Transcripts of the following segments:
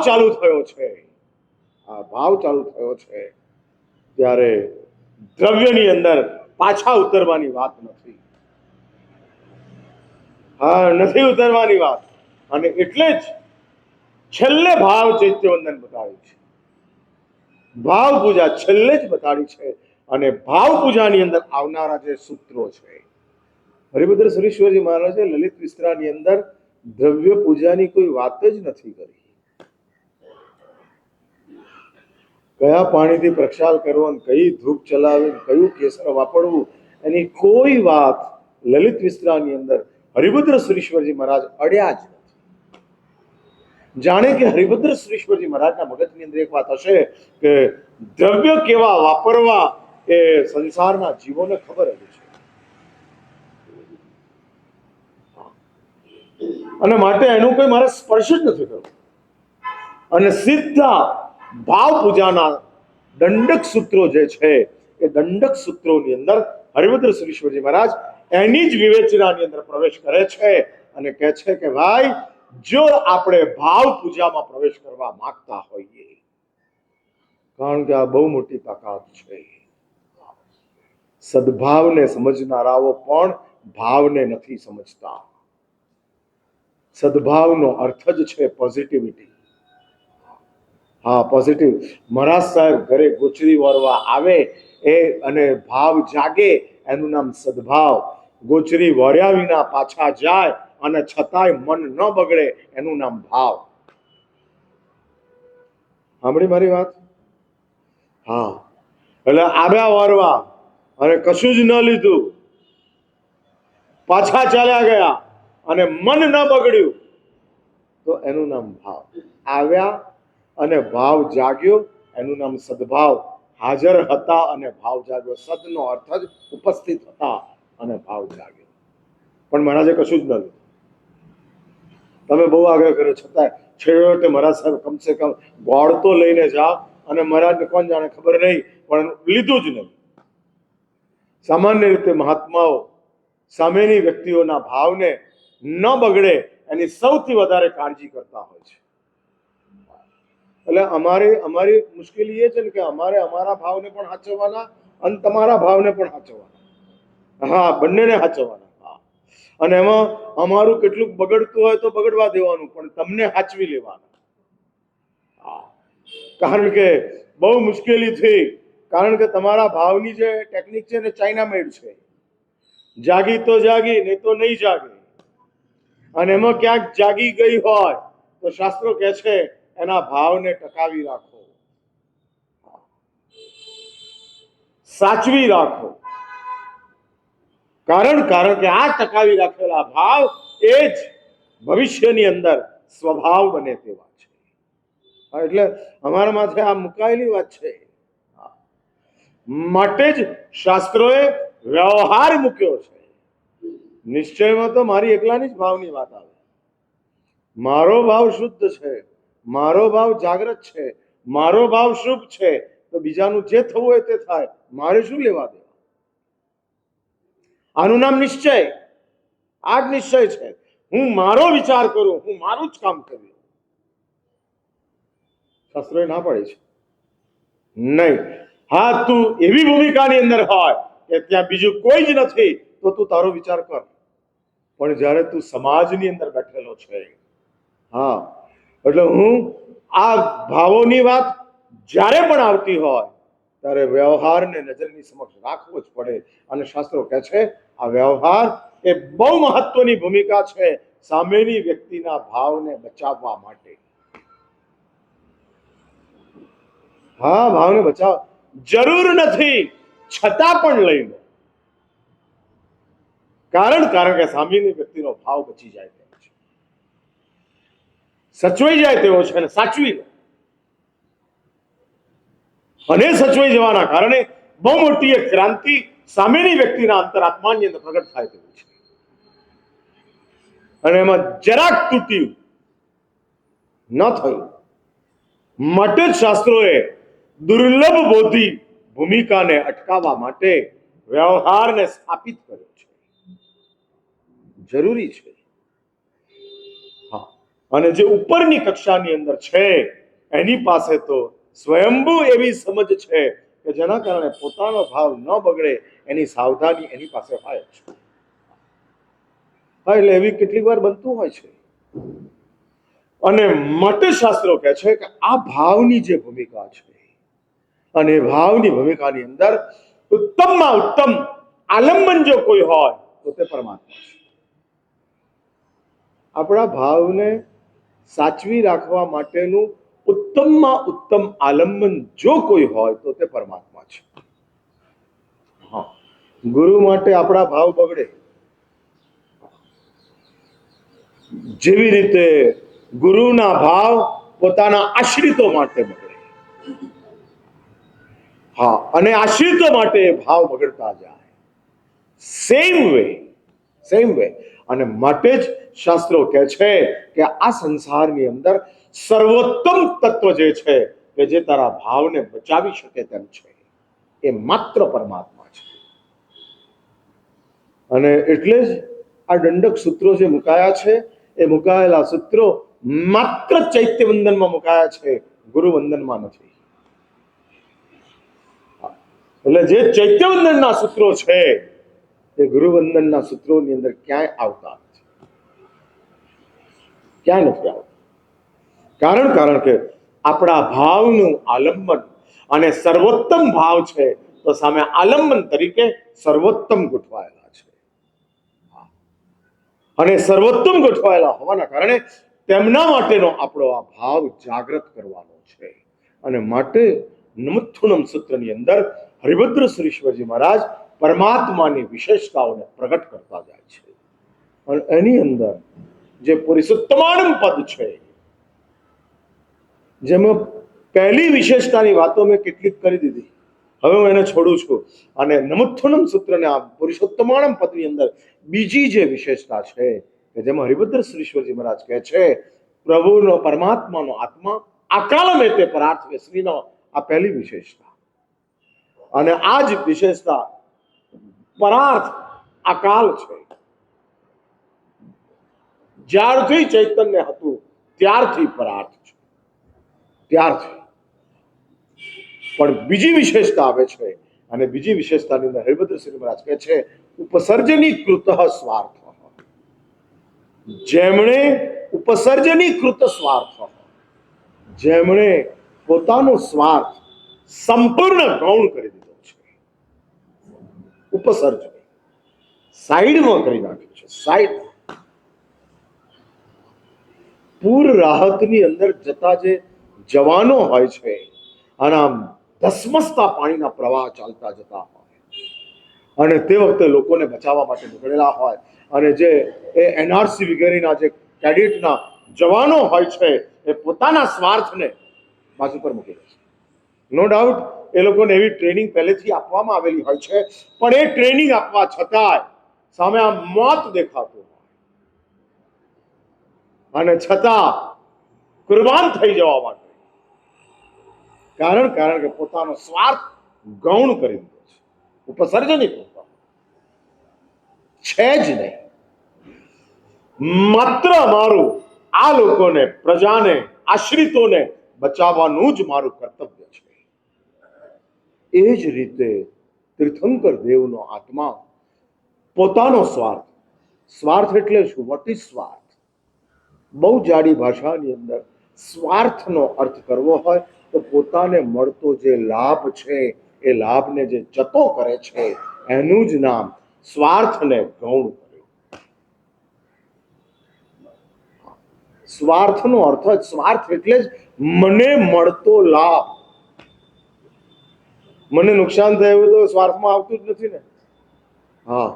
ચાલુ થયો છે, આ ભાવ ચાલુ થયો છે, ત્યારે દ્રવ્યની અંદર પાછા ઉતરવાની વાત નથી. હા, નથી ઉતરવાની વાત. અને એટલે જ છેલ્લે ભાવ ચૈત્યવંદન બતાવ્યું છે, ભાવ પૂજા છેલ્લે જ બતાડી છે. અને ભાવ પૂજાની અંદર આવનારા જે સૂત્રો છે, હરિભદ્ર સુરેશ્વરજી મહારાજે લલિત વિસ્તરાની અંદર દ્રવ્ય પૂજાની કોઈ વાત જ નથી કરી. કયા પાણીથી પ્રક્ષાલ કરવો, કઈ ધૂપ ચલાવી, કયું કેસર વાપરવું, એની કોઈ વાત લલિત વિસ્તરાની અંદર હરિભદ્ર સુરેશ્વરજી મહારાજ અડ્યા જ નથી. જાણે કે હરિભદ્ર સુરેશ્વરજી મહારાજના મગજની અંદર એક વાત હશે કે દ્રવ્ય કેવા વાપરવા એ સંસારના જીવોને ખબર હતી છે, અને માટે એનું કોઈ મારે સ્પર્શ જ નથી કરવો. અને સીધા ભાવ પૂજાના દંડક સૂત્રો જે છે એ દંડક સૂત્રોની અંદર હરિભદ્ર સુરેશ્વરજી મહારાજ એની જ વિવેચનાની અંદર પ્રવેશ કરે છે અને કહે છે કે ભાઈ, જો આપણે ભાવ પૂજામાં પ્રવેશ કરવા માંગતા હોઈએ, કારણ કે આ બહુ મોટી તાકાત છે, સદભાવને સમજનારાઓ પણ ભાવને નથી સમજતા. સદભાવનો અર્થ જ છે પોઝિટિવિટી. હા, પોઝિટિવ. મહારાજ સાહેબ ઘરે ગોચરી વરવા આવે એ અને ભાવ જાગે, એનું નામ સદભાવ. ગોચરી વર્યા વિના પાછા જાય અને છતાંય મન ન બગડે, એનું નામ ભાવ. સાંભળી મારી વાત? હા, એટલે આવ્યા વરવા અને કશું જ ન લીધું, પાછા ચાલ્યા ગયા અને મન ન બગડ્યું, તો એનું નામ ભાવ. આવ્યા અને ભાવ જાગ્યો, એનું નામ સદભાવ. હાજર હતા અને ભાવ જાગ્યો. સદનો અર્થ જ ઉપસ્થિત હતા અને ભાવ જાગ્યો. પણ મહારાજે કશું જ ન લીધું. તમે બહુ આગ્રહ કર્યો, છતાં છેવટે મહારાજ સાહેબ કમસે કમ ગોળ તો લઈને જાઓ, અને મહારાજને કોણ જાણે ખબર નહીં, પણ લીધું જ નહીં. સામાન્ય રીતે મહાત્માઓ સામેની વ્યક્તિઓના ભાવને ન બગડે એની સૌથી વધારે કાળજી કરતા હોય છે. એટલે અમારી મુશ્કેલી એ છે ને કે અમારે અમારા ભાવને પણ સાચવવાના અને તમારા ભાવને પણ સાચવવાના. હા, બંનેને સાચવવાના. હા, અને એમાં અમારું કેટલું બગડતું હોય તો બગડવા દેવાનું, પણ તમને સાચવી લેવાના. હા, કારણ કે બહુ મુશ્કેલી થઈ, કારણ કે તમારા ભાવની જે ટેકનિક છે ને ચાઇના મેડ છે. જાગી તો જાગી, નહીં તો નહીં જાગે. અને એમાં ક્યાંક જાગી ગઈ હોય તો શાસ્ત્રો કહે છે એના ભાવને ટકાવી રાખો, સાચવી રાખો. કારણ કે આ ટકાવી રાખેલા ભાવ એ જ ભવિષ્યની અંદર સ્વભાવ બને તેવા છે. એટલે અમારા માથે આ મુકાયેલી વાત છે. માટે જ શાસ્ત્રોએ વ્યવહાર મૂક્યો છે. નિશ્ચયમાં તો મારી એકલાની જ ભાવની વાત આવે. મારો ભાવ શુદ્ધ છે, મારો ભાવ જાગૃત છે, મારો ભાવ શુભ છે, તો બીજાનું જે થવું હોય તે થાય, મારે શું લેવા દેવા? આનું નામ નિશ્ચય. આ જ નિશ્ચય છે. હું મારો વિચાર કરું, હું મારું જ કામ કરું. શાસ્ત્રોએ ના પાડી છે નહીં. હા, તું એવી ભૂમિકાની અંદર હોય કે ત્યાં બીજું કોઈ જ નથી, તો તું તારો વિચાર કર. પણ જ્યારે તું સમાજની અંદર બેઠેલો છે, હા, એટલે હું આ ભાવોની વાત જ્યારે પણ આવતી હોય ત્યારે વ્યવહારને નજરની સમક્ષ રાખવો જ પડે. અને શાસ્ત્રો કહે છે આ વ્યવહાર એ બહુ મહત્વની ભૂમિકા છે સામેની વ્યક્તિના ભાવને બચાવવા માટે. હા, ભાવને બચાવ જરૂર નથી, છતાં પણ લઈ લો. કારણ કે સામેની વ્યક્તિનો ભાવ બચી જાય તેવો છે, સચવાઈ જાય તેવો છે, અને સાચવી લો. અને સચવાઈ જવાના કારણે બહુ મોટી એક ક્રાંતિ સામેની વ્યક્તિના અંતરાત્માની અંદર પ્રગટ થાય તેવું છે. અને એમાં જરાક તૂટ્યું ન થયું. માટે જ શાસ્ત્રોએ દુર્લભ બોધી ભૂમિકાને અટકાવવા માટે વ્યવહારને સ્થાપિત કર્યો છે. જરૂરી છે. હા, અને જે ઉપરની કક્ષાની અંદર છે એની પાસે તો સ્વયંભૂ એવી સમજ છે કે જેના કારણે પોતાનો ભાવ ન બગડે એની સાવધાની એની પાસે હોય છે. હા, એટલે એવી કેટલીક વાર બનતું હોય છે. અને માટે શાસ્ત્રો કહે છે કે આ ભાવની જે ભૂમિકા છે અને ભાવની ભૂમિકાની અંદર ઉત્તમમાં ઉત્તમ આલંબન જો કોઈ હોય તો તે પરમાત્મા છે. આપણા ભાવને સાચવી રાખવા માટેનું ઉત્તમમાં ઉત્તમ આલંબન જો કોઈ હોય તો તે પરમાત્મા છે. હા, ગુરુ માટે આપણા ભાવ બગડે, જેવી રીતે ગુરુના ભાવ પોતાના આશ્રિતો માટે બગડે. હા, અને આશ્રિતો માટે ભાવ બગડતા જાય. સેમ વે અને માટે જ શાસ્ત્રો કહે છે કે આ સંસારની અંદર સર્વોત્તમ તત્વ જે છે કે જે તારા ભાવને બચાવી શકે તેમ છે એ માત્ર પરમાત્મા છે. અને એટલે જ આ દંડક સૂત્રો જે મુકાયા છે એ મુકાયેલા સૂત્રો માત્ર ચૈત્ય વંદનમાં મુકાયા છે, ગુરુ વંદનમાં નથી. એટલે જે ચૈત્ય વંદનના સૂત્રો છે એ ગુરુવંદનના સૂત્રોની અંદર ક્યાંય આવતા નથી, ક્યાંય નથી આવતા. કારણ કે આપણા ભાવનું આલંબન અને સર્વોત્તમ ભાવ છે તો સામે આલંબન તરીકે સર્વોત્તમ ગોઠવાયેલા છે. અને સર્વોત્તમ ગોઠવાયેલા હોવાના કારણે તેમના માટેનો આપણો આ ભાવ જાગૃત કરવાનો છે. અને માટે નમુત્થુનમ સૂત્રની અંદર હરિભદ્ર સુરીશ્વરજી મહારાજ પરમાત્માની વિશેષતાઓને પ્રગટ કરતા જાય છે. અને એની અંદર જે પુરુષોત્તમાનમ પદ છે, જેમાં પહેલી વિશેષતાની વાતો મેં કેટલીક કરી દીધી, હવે હું એને છોડું છું. અને નમુત્થુનમ સૂત્રને આ પુરુષોત્તમાનમ પદની અંદર બીજી જે વિશેષતા છે કે જેમાં હરિભદ્ર સુરીશ્વરજી મહારાજ કહે છે પ્રભુનો પરમાત્માનો આત્મા અકાલમ એતે પરાર્થ શ્રીનો આ પહેલી વિશેષતા. અને આ જ વિશેષતા પરાર્થ અકાલ છે. જ્યારથી ચૈતન્ય હતું ત્યારથી પરાર્થ છે, ત્યારથી. પણ બીજી વિશેષતા આવે છે અને બીજી વિશેષતાની અંદર હરિભદ્ર શ્રી મહારાજ કહે છે ઉપસર્જની કૃત સ્વાર્થ. જેમણે ઉપસર્જની કૃત સ્વાર્થ, જેમણે પોતાનો સ્વાર્થ સંપૂર્ણ ગૌણ કરી દીધો છે, ઉપસર્જ સાઈડમાં કરી નાખ્યું છે. સાઈડ પૂર રાહતની અંદર જતા જે જવાનો હોય છે અને આમ ધસમસતા પાણીના પ્રવાહ ચાલતા જતા હોય અને તે વખતે લોકોને બચાવવા માટે નીકળેલા હોય અને જે એનઆરસી વગેરેના જે કેડેટના જવાનો હોય છે એ પોતાના સ્વાર્થને બાજુ પર મૂકી દે છે. નો ડાઉટ એ લોકોને એવી ટ્રેનિંગ પહેલેથી આપવામાં આવેલી હોય છે, પણ એ ટ્રેનિંગ આપવા છતાંય સામે આ મોત દેખાતું હોય અને છતાં કુરબાન થઈ જવા માટે કારણ કે પોતાનો સ્વાર્થ ગૌણ કરી દીધો છે, ઉપસર્જની છે જ નહીં. માત્ર મારું આ લોકોને, પ્રજાને, આશ્રિતોને બચાવવાનું જ મારું કર્તવ્ય છે. એ જ રીતે તીર્થંકર દેવનો આત્મા પોતાનો સ્વાર્થ, સ્વાર્થ એટલે શું? વોટ ઇઝ સ્વાર્થ? બહુ જાડી ભાષાની અંદર સ્વાર્થનો અર્થ કરવો હોય તો પોતાને મળતો જે લાભ છે એ લાભને જે જતો કરે છે એનું જ નામ સ્વાર્થને ગૌણ કર્યું. સ્વાર્થનો અર્થ જ સ્વાર્થ એટલે જ મને મળતો લાભ. મને નુકસાન થયું તો સ્વાર્થમાં આવતું જ નથી ને. હા,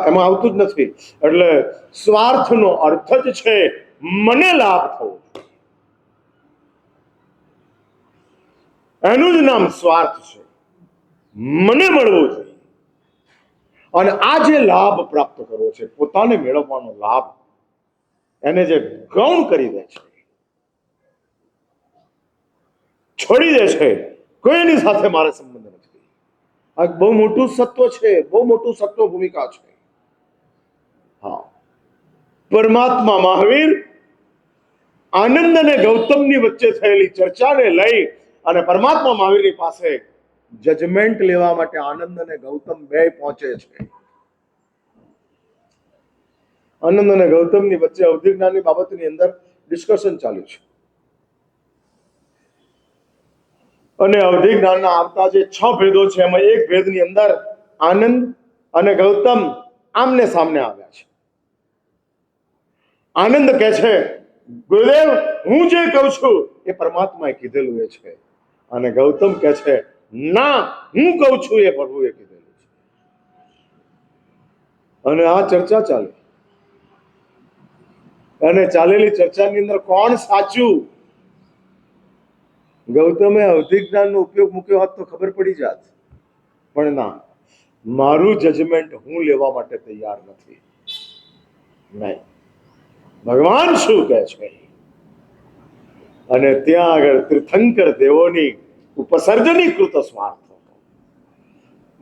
એમાં આવતું જ નથી. એટલે સ્વાર્થનો અર્થ જ છે મને લાભ થવો, એનું જ નામ સ્વાર્થ છે. મને મળવો જોઈએ અને આ જે લાભ પ્રાપ્ત કરવો છે, પોતાને મેળવવાનો લાભ, એને જે ગૌણ કરી દે છે, છોડી દે છે, કોઈની સાથે મારે સંબંધ નથી. આ બહુ મોટું સત્વ છે, બહુ મોટું સત્વ ભૂમિકા છે. હા, પરમાત્મા મહાવીર આનંદ અને ગૌતમની વચ્ચે થયેલી ચર્ચાને લઈ અને પરમાત્મા મહાવીરની પાસે જજમેન્ટ લેવા માટે આનંદ અને ગૌતમ બે પહોંચે છે. આનંદ અને ગૌતમની વચ્ચે અવધિ જ્ઞાનની બાબતની અંદર ડિસ્કશન ચાલ્યું છે અને અવધિ જ્ઞાનના આવતા જે 6 ભેદો છે એમાં એક ભેદની અંદર આનંદ અને ગૌતમ આમને સામને આવ્યા છે. આનંદ કહે છે ગુરુદેવ હું જે કહું છું એ પરમાત્માએ કીધેલું એ છે, અને ગૌતમ કહે છે ના હું કહું છું એ પ્રભુએ કીધેલું છે. અને આ ચર્ચા ચાલે અને ચાલેલી ચર્ચાની અંદર કોણ સાચું? ગૌતમે અવધિ જ્ઞાનનો ઉપયોગ મૂક્યો હોત તો ખબર પડી જાત, પણ ના, મારું જજમેન્ટ હું લેવા માટે તૈયાર નથી. નહીં, ભગવાન શું કહે છે? અને ત્યાં આગળ તીર્થંકર દેવોની ઉપસર્જની કૃત સ્વાર્થ.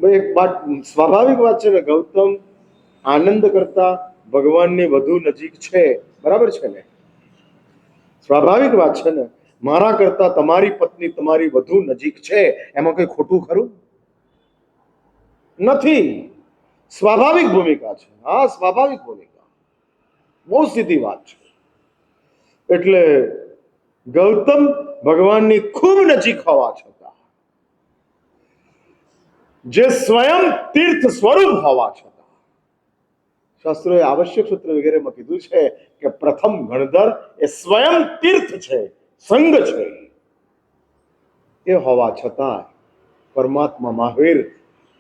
એક વાત સ્વાભાવિક વાત છે ને, ગૌતમ આનંદ કરતા ભગવાનની વધુ નજીક છે, બરાબર છે ને? સ્વાભાવિક વાત છે ને, મારા કરતા તમારી પત્ની તમારી વધુ નજીક છે, એમાં કઈ ખોટું ખરું નથી. સ્વાભાવિક ભૂમિકા છે. હા, સ્વાભાવિક ભૂમિકા, બહુ સીધી વાત છે. એટલે ગૌતમ ભગવાનની ખૂબ નજીક હોવા છતાં, જે સ્વયં તીર્થ સ્વરૂપ હોવા છતાં, શાસ્ત્રોએ આવશ્યક સૂત્ર વગેરેમાં કીધું છે કે પ્રથમ ગણધર એ સ્વયં તીર્થ છે, સંગ છે. એ હોવા છતાં પરમાત્મા મહાવીર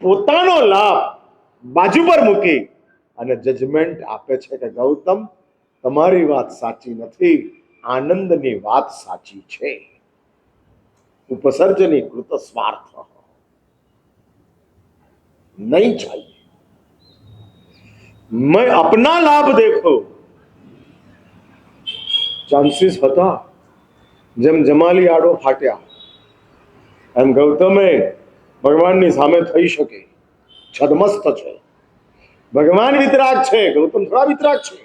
પોતાનો લાભ બાજુ પર મૂકી અને જજમેન્ટ આપે છે કે ગૌતમ તમારી વાત સાચી નથી, આનંદની વાત સાચી છે. उपसर्जनी कृत स्वार्थ नहीं चाहिए. मैं अपना लाभ देखो. ચાન્સીસ હતા જેમ જમાલી આડો ફાટ્યા એમ ગૌતમે ભગવાનની સામે થઈ શકે. છદમસ્ત છે, ભગવાન વિતરાગ છે, ગૌતમ થોડા વિતરાગ છે.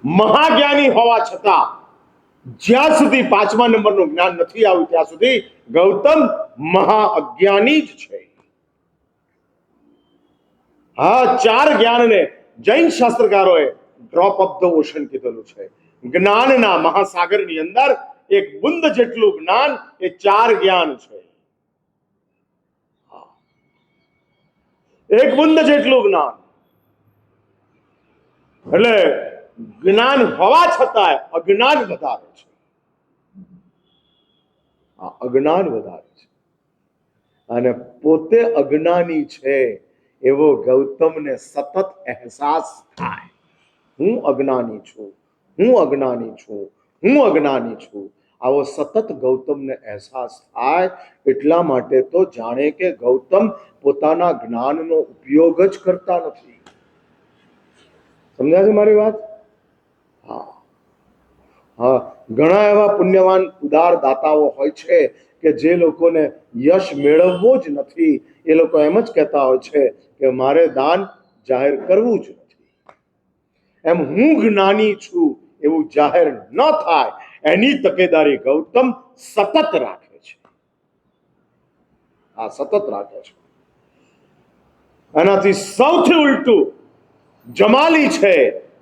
મહાજ્ઞાની હોવા છતાં જ્યાં સુધી 5મા નંબરનું જ્ઞાન નથી આવ્યું ત્યાં સુધી ગૌતમ મહા અજ્ઞાની જ છે. હા, 4 જ્ઞાનને જૈન શાસ્ત્રકારોએ ડ્રોપ ઓફ ધ ઓશન કીધેલું છે. જ્ઞાનના મહાસાગરની અંદર એક બુંદ જેટલું જ્ઞાન એ 4 જ્ઞાન છે. એક બુંદ જેટલું જ્ઞાન. એટલે જ્ઞાન હોવા છતાં અજ્ઞાન વધારે છે. અજ્ઞાન વધારે છે અને પોતે અજ્ઞાની છે એવો ગૌતમને સતત અહેસાસ થાય. હું અજ્ઞાની છું, હું અજ્ઞાની છું, હું અજ્ઞાની છું. આવો સતત ગૌતમને અહેસાસ થાય. એટલા માટે તો જાણે કે ગૌતમ પોતાના જ્ઞાનનો ઉપયોગ જ કરતા નથી. સમજાય છે મારી વાત? હા હા, ઘણા એવા પુણ્યવાન ઉદાર દાતાઓ હોય છે કે જે લોકોને યશ મેળવવો જ નથી, એ લોકો એમ જ કહેતા હોય છે કે મારે દાન જાહેર કરવું જ નથી. એમ હું જ્ઞાની છું એવું જાહેર ન થાય એની તકેદારી ગૌતમ સતત રાખે છે. આ સતત રાખે છે. એનાથી સૌથી ઉલટું જમાલી છે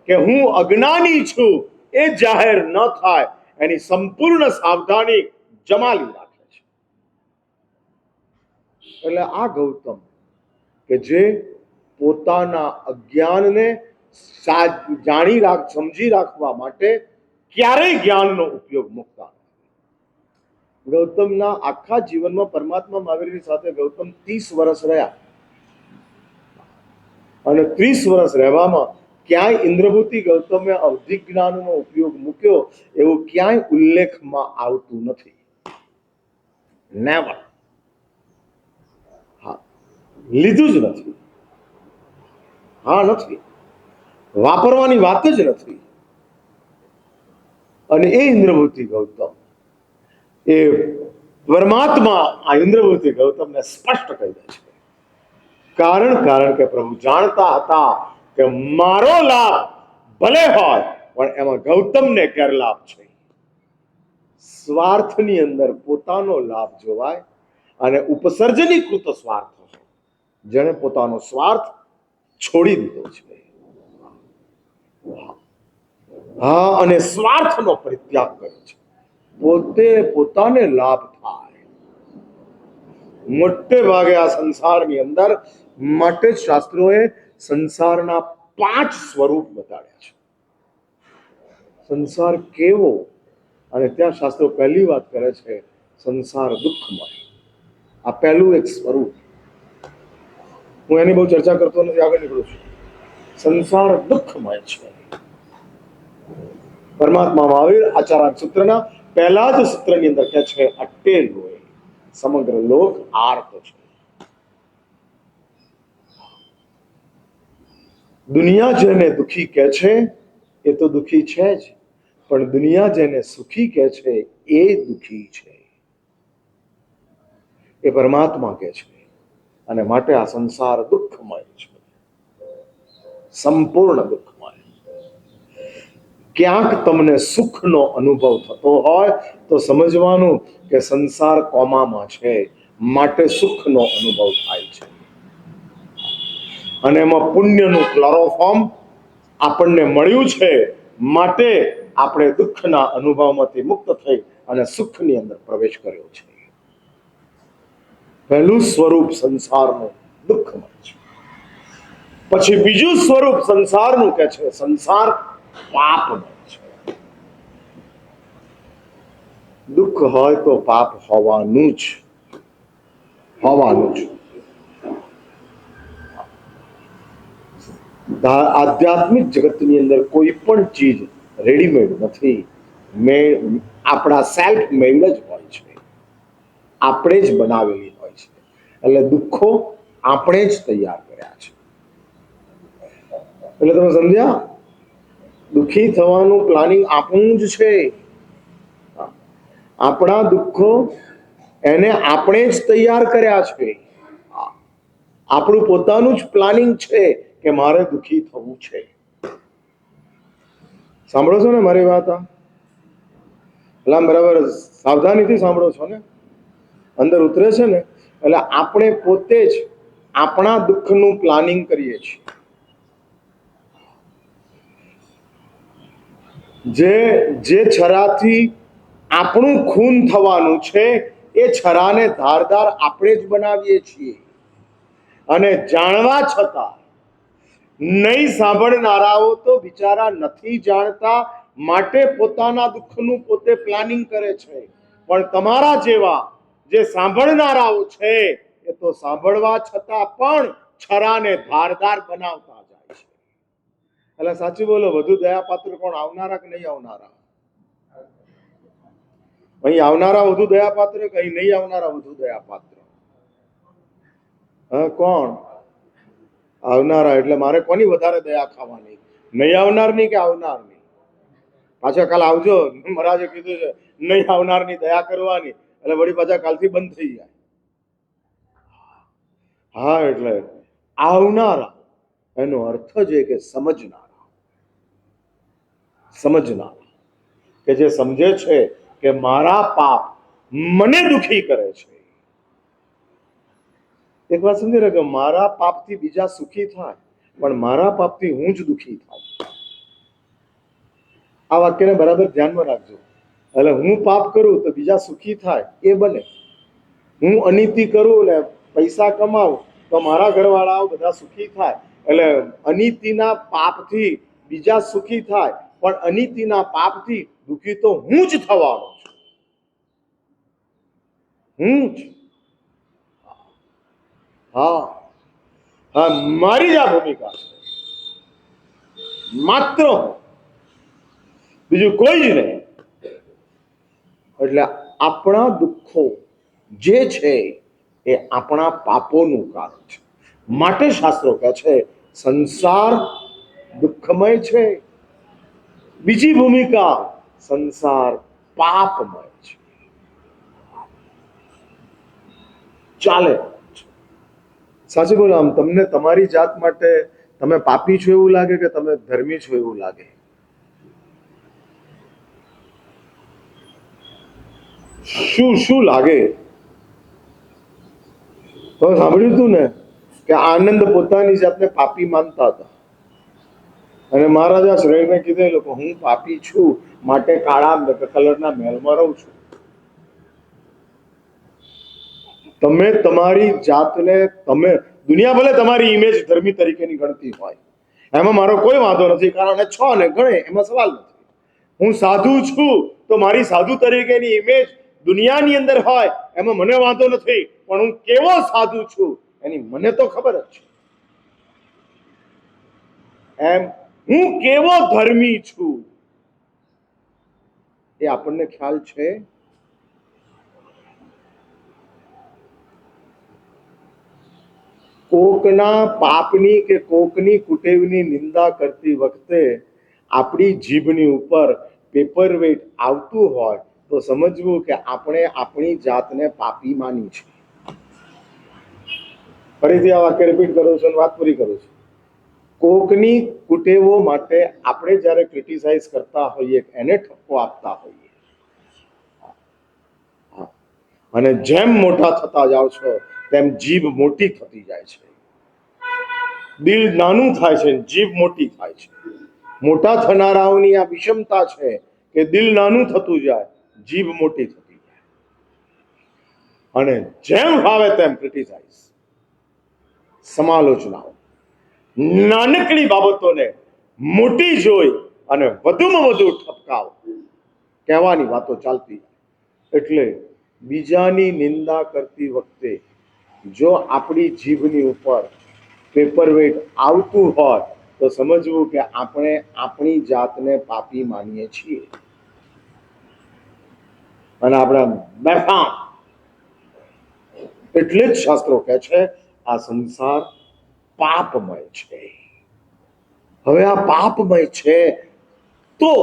કે હું અજ્ઞાની છું એ જાહેર ન થાય એની સંપૂર્ણ સાવધાની જમાલી રાખે છે. એટલે આ ગૌતમ કે જે પોતાના અજ્ઞાનને સમજી રાખવા માટે ક્યારેય જ્ઞાનનો ઉપયોગ મૂકતા નથી. ગૌતમના આખા જીવનમાં પરમાત્મા મહાવીરની સાથે ગૌતમ 30 વર્ષ રહ્યા અને 30 વર્ષ રહેવામાં ક્યાંય ઇન્દ્રભૂતિ ગૌતમે અવધિ જ્ઞાનનો ઉપયોગ મૂક્યો એવું ક્યાંય ઉલ્લેખમાં આવતું નથી. નેવર. હા, લીધું જ નથી. હા, નથી, વાપરવાની વાત જ નથી. અને એ ઇન્દ્રભૂતિ ગૌતમ, એ પરમાત્મા આ ઇન્દ્રભૂતિ ગૌતમને સ્પષ્ટ કહી દે છે. કારણ કે પ્રભુ જાણતા હતા કે મારો લાભ ભલે હોય પણ એમાં ગૌતમને ગેરલાભ છે. સ્વાર્થની અંદર પોતાનો લાભ જોવાય અને ઉપસર્જનીકૃત સ્વાર્થ, જેણે પોતાનો સ્વાર્થ છોડી દીધો છે. હા, અને સ્વાર્થનો પરિત્યાગ કર્યો છે. પોતે પોતાને લાભ થાય. મોટે ભાગે આ સંસારની અંદર માટે જ શાસ્ત્રોએ સંસારના 5 સ્વરૂપ બતાડ્યા છે. સંસાર કેવો, અને ત્યાં શાસ્ત્રો પહેલી વાત કરે છે સંસાર દુઃખમય. આ પહેલું એક સ્વરૂપ. હું એની બહુ ચર્ચા કરતો નથી, આગળ નીકળું છું. સંસાર દુઃખમય છે. પરમાત્મા મહાવીર આચાર્ય સૂત્રના પહેલા જ સૂત્રની અંદર કહે છે, અટેલ હોય સમગ્ર લોક આર્ત છે. દુનિયા જેને દુખી કહે છે એ તો દુખી છે જ, પણ દુનિયા જેને સુખી કહે છે એ દુખી છે, એ પરમાત્મા કહે છે. અને માટે આ સંસાર દુઃખમય છે, સંપૂર્ણ દુઃખમય. ક્યાંક તમને સુખનો અનુભવ થતો હોય તો સમજવાનું કે સંસાર કોમામાં છે, માટે સુખનો અનુભવ થાય છે. અને એમાં પુણ્યનું ક્લોરોફોર્મ આપણને મળ્યું છે, માટે આપણે દુઃખના અનુભવમાંથી મુક્ત થઈ અને સુખની અંદર પ્રવેશ કર્યો છે. પહેલું સ્વરૂપ સંસારનું દુઃખમય છે. પછી બીજું સ્વરૂપ સંસારનું કે છે સંસાર પાપમય છે. દુઃખ હોય તો પાપ હોવાનું જ, હોવાનું જ. આધ્યાત્મિક જગતની અંદર કોઈ પણ ચીજ રેડીમેડ નથી, આપણા સેલ્ફ મેડ જ હોય છે, આપણે જ બનાવેલી હોય છે. એટલે દુઃખો આપણે જ તૈયાર કર્યા છે. એટલે તમે સમજ્યા, દુઃખી થવાનું પ્લાનિંગ આપણું જ છે. આપણા દુઃખો એને આપણે જ તૈયાર કર્યા છે. આપણું પોતાનું જ પ્લાનિંગ છે કે મારે દુઃખી થવું છે. સાંભળો છો ને મારી વાત? એટલે બરાબર સાવધાનીથી સાંભળો છો ને, અંદર ઉતરે છે ને. એટલે આપણે પોતે જ આપણા દુઃખનું પ્લાનિંગ કરીએ છીએ. જે છરાથી આપણું ખૂન થવાનું છે એ છરાને ધારદાર આપણે જ બનાવીએ છીએ. અને જાણવા છતાં નહીં સાંભળનારાઓ તો બિચારા નથી જાણતા, માટે પોતાના દુઃખનું પોતે પ્લાનિંગ કરે છે. પણ તમારા જેવા જે સાંભળનારાઓ છે એ તો સાંભળવા છતાં પણ છરાને ધારદાર બનાવતા જાય છે. એટલે સાચું બોલો, વધુ દયાપાત્ર કોણ, આવનારા કે નહીં આવનારા? અહીં આવનારા વધુ દયાપાત્ર કે અહીં નહીં આવનારા વધુ દયાપાત્ર? હા, કોણ? આવનારા. એટલે મારે કોની વધારે દયા ખાવાની, નહીં આવનારની કે આવનારની? પાછા કાલ આવજો, મહારાજે કીધું છે નહીં આવનારની દયા કરવાની, એટલે વળી પાછા કાલથી બંધ થઈ જાય. હા, એટલે આવનારા એનો અર્થ છે કે સમજનારા, સમજનારા કે જે સમજે છે કે મારા પાપ મને દુખી કરે છે. એક વાત સમજી રાખજો, મારા પાપથી બીજા સુખી થાય, પણ મારા પાપથી હું જ દુખી થાઉં. આ વાક્યને બરાબર ધ્યાનમાં રાખજો. એટલે હું પાપ કરું તો બીજા સુખી થાય એ બને. હું અનીતિ કરું ને પૈસા કમાવું તો મારા ઘરવાળાઓ બધા સુખી થાય. એટલે અનીતિના પાપથી બીજા સુખી થાય, પણ અનીતિના પાપથી દુખી તો હું જ થવાનો છું. હું જ. હા હા, મારી જ આ ભૂમિકા છે, માત્ર બીજું કોઈ જ નહીં. એટલે આપણા દુઃખો જે છે એ આપણા પાપોનું કારણ છે. માટે શાસ્ત્રો કહે છે સંસાર દુઃખમય છે. બીજી ભૂમિકા, સંસાર પાપમય છે. ચાલે. સાચું બોલો, આમ તમને તમારી જાત માટે તમે પાપી છો એવું લાગે કે તમે ધર્મી છો એવું લાગે? શું લાગે? તો સાંભળ્યું હતું ને કે આનંદ પોતાની જાતને પાપી માનતા હતા અને મહારાજા શ્રેયને કીધેલું કે હું પાપી છું, માટે કાળા કલરના મહેલમાં રહું છું. તમે તમારી જાતને, તમે દુનિયા ભલે તમારી ઇમેજ ધર્મી તરીકેની ગણતી હોય, એમાં મારો કોઈ વાંધો નથી, કારણ કે છો ને ગણે એમાં સવાલ નથી. હું સાધુ છું તો મારી સાધુ તરીકેની ઇમેજ દુનિયાની અંદર હોય એમાં મને વાંધો નથી, પણ હું કેવો સાધુ છું એની મને તો ખબર જ છે. એમ હું કેવો ધર્મી છું એ આપણને ખ્યાલ છે. કોકના પાપની કે કોકની કુટેવની નિંદા કરતી વખતે આપણી જીભની ઉપર પેપરવેટ આવતું હોય તો સમજવું કે આપણે આપણી જાતને પાપી માની છે. ફરીથી આ વાક્ય રિપીટ કરું છું અને વાત પૂરી કરું છું. કોકની કુટેવો માટે આપણે જ્યારે ક્રિટિસાઇઝ કરતા હોઈએ, એને ઠપકો આપતા હોઈએ, અને જેમ મોટા થતા જાઓ છો તેમ જીભ મોટી થતી જાય છે. દિલ નાનું થાય છે, જીભ મોટી થાય છે. મોટા થનારાઓની આ વિષમતા છે કે દિલ નાનું થતું જાય, જીભ મોટી થતી જાય, અને જેમ ફાવે તેમ ક્રિટિસાઇઝ, સમાલોચનાઓ, નાનકડી બાબતોને મોટી જોઈ અને વધુમાં વધુ ઠપકાઓ, કહેવાની વાતો ચાલતી. એટલે બીજાની નિંદા કરતી વખતે જો આપણી જીભની ઉપર પેપરવેટ આવતું હોય તો સમજવું કે આપણે આપણી જાતને પાપી માનીએ છીએ અને આપણે બેફામ. એટલે જ શાસ્ત્રો કહે છે આ સંસાર પાપમય છે. હવે આ પાપમય છે તો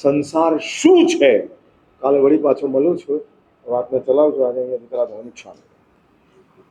સંસાર શું છે? કાલે વળી પાછો મળું છું, વાતને ચલાવજો. આજે અહીંયા નુકસાન.